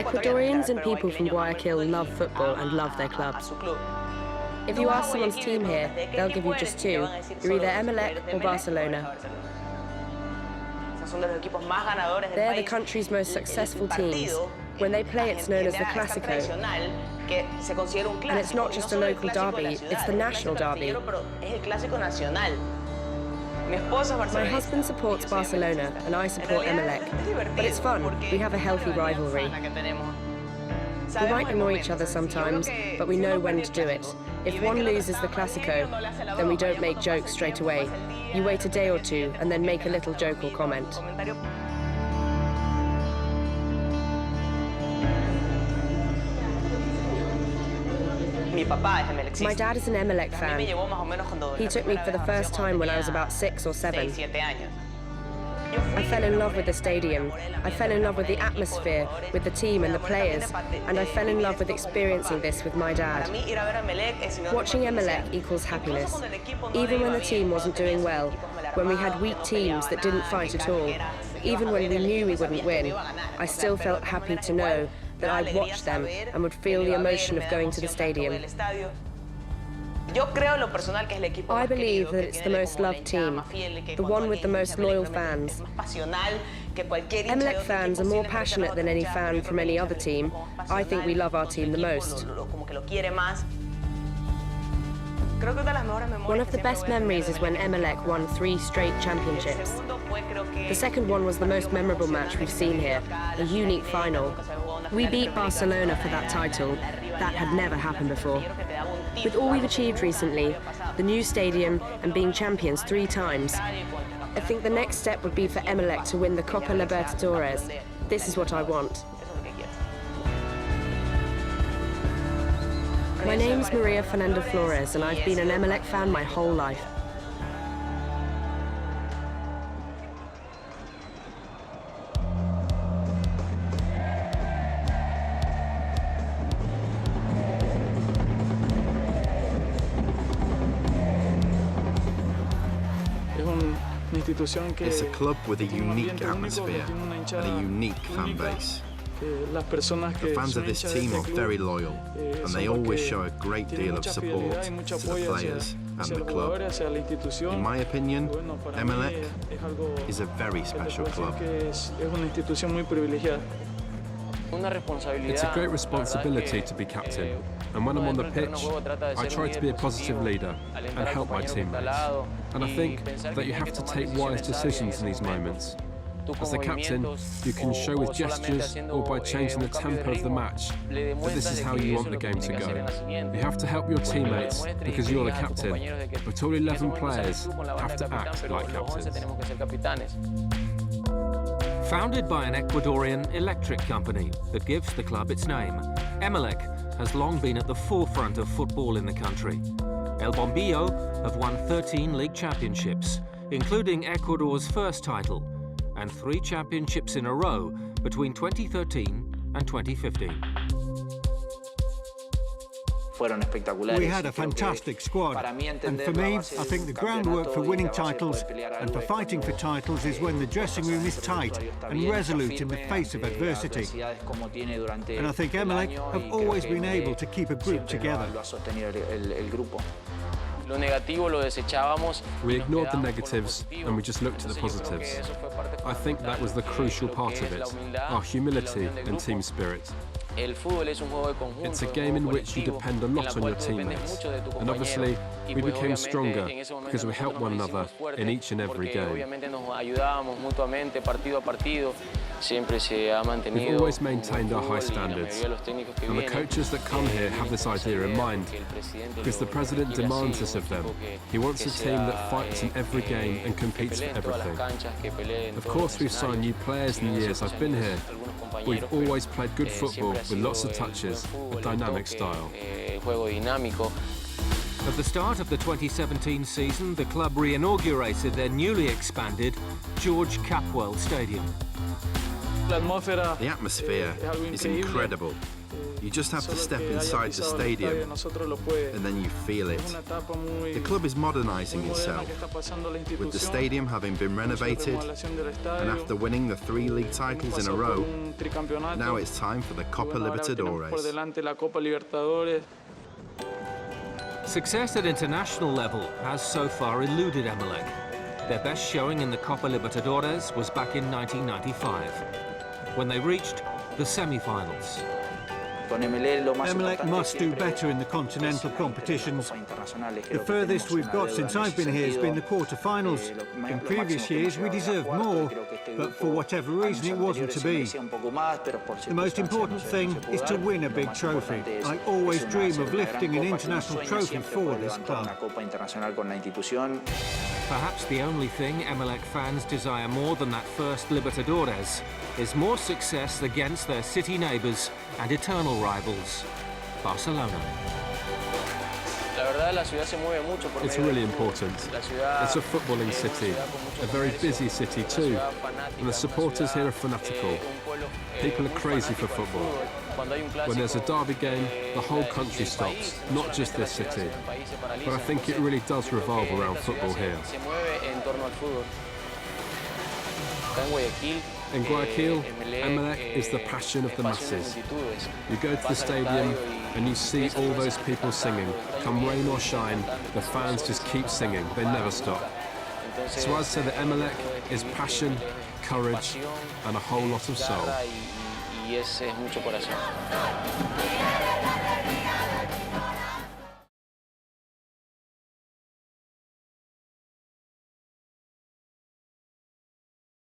Ecuadorians and people from Guayaquil love football and love their clubs. If you ask someone's team here, they'll give you just two. You're either Emelec or Barcelona. They're the country's most successful teams. When they play, it's known as the Clásico. And it's not just a local derby, it's the national derby. My husband supports Barcelona and I support Emelec. But it's fun. We have a healthy rivalry. We might annoy each other sometimes, but we know when to do it. If one loses the Clásico, then we don't make jokes straight away. You wait a day or two and then make a little joke or comment. My dad is an Emelec fan. He took me for the first time when I was about 6 or 7. I fell in love with the stadium. I fell in love with the atmosphere, with the team and the players, and I fell in love with experiencing this with my dad. Watching Emelec equals happiness. Even when the team wasn't doing well, when we had weak teams that didn't fight at all, even when we knew we wouldn't win, I still felt happy to know that I'd watch them and would feel the emotion of going to the stadium. I believe that it's the most loved team, the one with the most loyal fans. Emelec fans are more passionate than any fan from any other team. I think we love our team the most. One of the best memories is when Emelec won 3 straight championships. The second one was the most memorable match we've seen here, a unique final. We beat Barcelona for that title. That had never happened before. With all we've achieved recently, the new stadium and being champions 3 times, I think the next step would be for Emelec to win the Copa Libertadores. This is what I want. My name's Maria Fernanda Flores, and I've been an Emelec fan my whole life. It's a club with a unique atmosphere and a unique fan base. The fans of this team are very loyal, and they always show a great deal of support to the players and the club. In my opinion, Emelec is a very special club. It's a great responsibility to be captain, and when I'm on the pitch, I try to be a positive leader and help my teammates. And I think that you have to take wise decisions in these moments. As the captain, you can show with gestures or by changing the tempo of the match that this is how you want the game to go. You have to help your teammates because you're the captain, but all 11 players have to act like captains. Founded by an Ecuadorian electric company that gives the club its name, Emelec has long been at the forefront of football in the country. El Bombillo have won 13 league championships, including Ecuador's first title, and 3 championships in a row between 2013 and 2015. We had a fantastic squad, and for me, I think the groundwork for winning titles and for fighting for titles is when the dressing room is tight and resolute in the face of adversity. And I think Emelec have always been able to keep a group together. We ignored the negatives and we just looked at the positives. I think that was the crucial part of it, our humility and team spirit. It's a game in which you depend a lot on your teammates, and obviously we became stronger because we helped one another in each and every game. We've always maintained our high standards, and the coaches that come here have this idea in mind, because the president demands this of them. He wants a team that fights in every game and competes for everything. Of course, we've signed new players in the years I've been here. We've always played good football with lots of touches, a dynamic style. At the start of the 2017 season, the club re-inaugurated their newly expanded George Capwell Stadium. The atmosphere is incredible. You just have to step inside the stadium and then you feel it. The club is modernising itself, with the stadium having been renovated, and after winning the 3 league titles in a row, now it's time for the Copa Libertadores. Success at international level has so far eluded Emelec. Their best showing in the Copa Libertadores was back in 1995, when they reached the semi-finals. Emelec must do better in the continental competitions. The furthest we've got since I've been here has been the quarter-finals. In previous years we deserved more, but for whatever reason it wasn't to be. The most important thing is to win a big trophy. I always dream of lifting an international trophy for this club. Perhaps the only thing Emelec fans desire more than that first Libertadores is more success against their city neighbours and eternal rivals, Barcelona. It's really important. It's a footballing city, a very busy city too, and the supporters here are fanatical. People are crazy for football. When there's a derby game, the whole country stops, not just this city. But I think it really does revolve around football here. In Guayaquil, Emelec is the passion of the masses. You go to the stadium and you see all those people singing. Come rain or shine, the fans just keep singing, they never stop. So I'd say that Emelec is passion, courage, and a whole lot of soul.